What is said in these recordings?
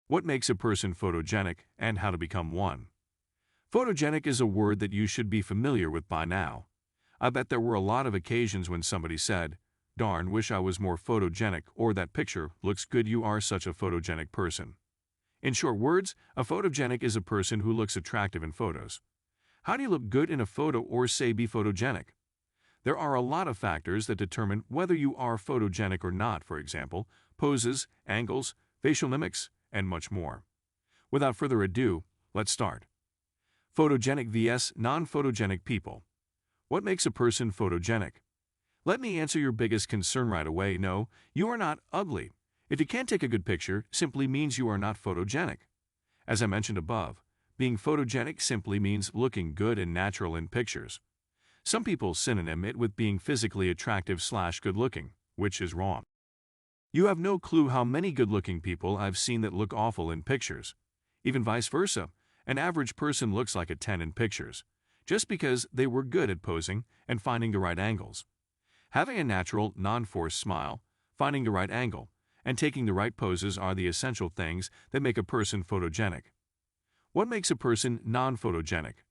What makes a person photogenic and how to become one? Photogenic is a word that you should be familiar with by now. I bet there were a lot of occasions when somebody said, "Darn, wish I was more photogenic," or "That picture looks good, you are such a photogenic person." In short words, a photogenic is a person who looks attractive in photos. How do you look good in a photo or say be photogenic? There are a lot of factors that determine whether you are photogenic or not, for example, poses, angles, facial mimics, and much more. Without further ado, let's start. Photogenic vs. non-photogenic people. What makes a person photogenic? Let me answer your biggest concern right away. No, you are not ugly. If you can't take a good picture, simply means you are not photogenic. As I mentioned above, being photogenic simply means looking good and natural in pictures. Some people synonym it with being physically attractive/good-looking, which is wrong. You have no clue how many good-looking people I've seen that look awful in pictures. Even vice versa, an average person looks like a 10 in pictures, just because they were good at posing and finding the right angles. Having a natural, non-forced smile, finding the right angle, and taking the right poses are the essential things that make a person photogenic. What makes a person non-photogenic?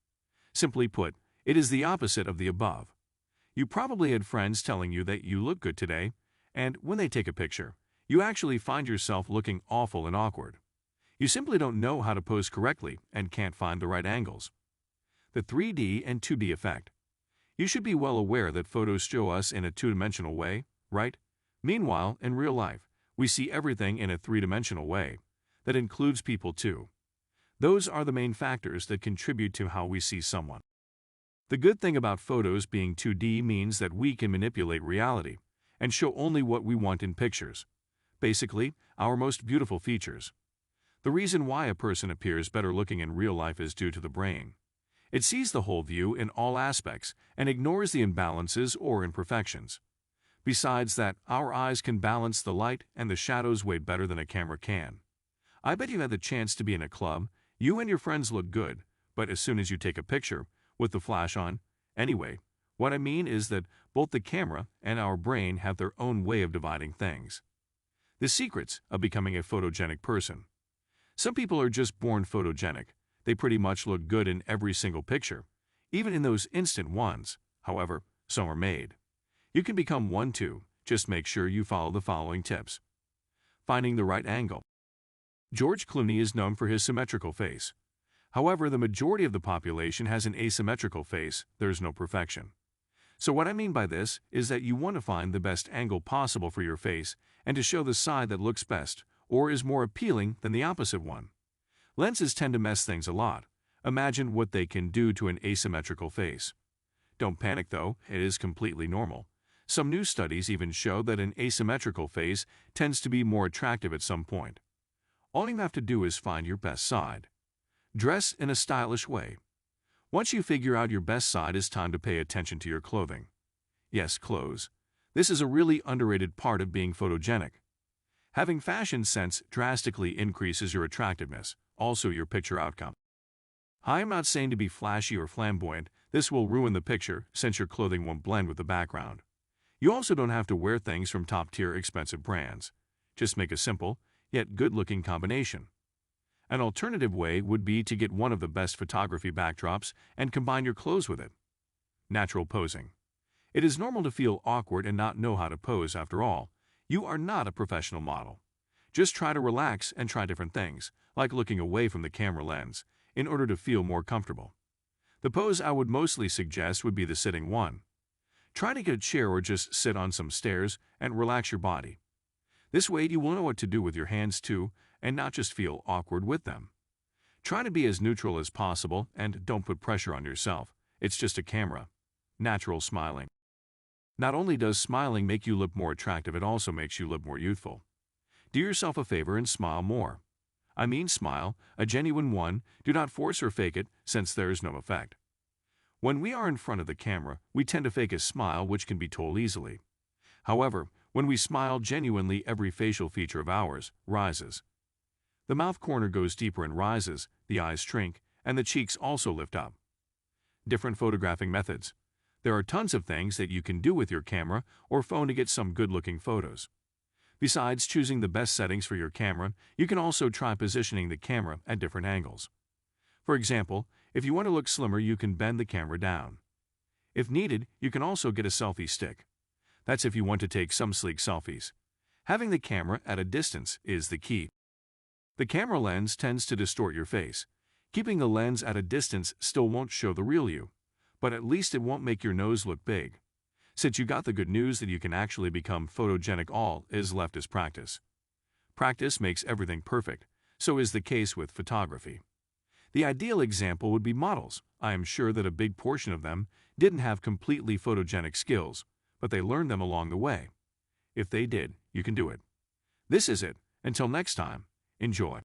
Simply put, it is the opposite of the above. You probably had friends telling you that you look good today, and when they take a picture, you actually find yourself looking awful and awkward. You simply don't know how to pose correctly and can't find the right angles. The 3D and 2D effect. You should be well aware that photos show us in a two-dimensional way, right? Meanwhile, in real life, we see everything in a three-dimensional way. That includes people too. Those are the main factors that contribute to how we see someone. The good thing about photos being 2D means that we can manipulate reality and show only what we want in pictures. Basically, our most beautiful features. The reason why a person appears better looking in real life is due to the brain. It sees the whole view in all aspects and ignores the imbalances or imperfections. Besides that, our eyes can balance the light and the shadows way better than a camera can. I bet you had the chance to be in a club, you and your friends look good, but as soon as you take a picture, with the flash on, anyway, what I mean is that both the camera and our brain have their own way of dividing things. The secrets of becoming a photogenic person. Some people are just born photogenic. They pretty much look good in every single picture, even in those instant ones. However, some are made. You can become one too, just make sure you follow the following tips. Finding the right angle. George Clooney is known for his symmetrical face. However, the majority of the population has an asymmetrical face. There's no perfection. So what I mean by this is that you want to find the best angle possible for your face and to show the side that looks best or is more appealing than the opposite one. Lenses tend to mess things a lot. Imagine what they can do to an asymmetrical face. Don't panic though, it is completely normal. Some new studies even show that an asymmetrical face tends to be more attractive at some point. All you have to do is find your best side. Dress in a stylish way. Once you figure out your best side, it's time to pay attention to your clothing. Yes, clothes. This is a really underrated part of being photogenic. Having fashion sense drastically increases your attractiveness, also your picture outcome. I am not saying to be flashy or flamboyant. This will ruin the picture since your clothing won't blend with the background. You also don't have to wear things from top-tier expensive brands. Just make a simple, yet good-looking combination. An alternative way would be to get one of the best photography backdrops and combine your clothes with it. Natural posing. It is normal to feel awkward and not know how to pose. After all, you are not a professional model. Just try to relax and try different things, like looking away from the camera lens, in order to feel more comfortable. The pose I would mostly suggest would be the sitting one. Try to get a chair or just sit on some stairs and relax your body. This way you will know what to do with your hands too, and not just feel awkward with them. Try to be as neutral as possible and don't put pressure on yourself. It's just a camera. Natural smiling. Not only does smiling make you look more attractive, it also makes you look more youthful. Do yourself a favor and smile more. I mean smile, a genuine one. Do not force or fake it, since there is no effect. When we are in front of the camera, we tend to fake a smile, which can be told easily. However, when we smile genuinely, every facial feature of ours rises. The mouth corner goes deeper and rises, the eyes shrink, and the cheeks also lift up. Different photographing methods. There are tons of things that you can do with your camera or phone to get some good-looking photos. Besides choosing the best settings for your camera, you can also try positioning the camera at different angles. For example, if you want to look slimmer, you can bend the camera down. If needed, you can also get a selfie stick. That's if you want to take some sleek selfies. Having the camera at a distance is the key. The camera lens tends to distort your face. Keeping the lens at a distance still won't show the real you, but at least it won't make your nose look big. Since you got the good news that you can actually become photogenic, all is left is practice. Practice makes everything perfect, so is the case with photography. The ideal example would be models. I am sure that a big portion of them didn't have completely photogenic skills, but they learned them along the way. If they did, you can do it. This is it. Until next time, enjoy.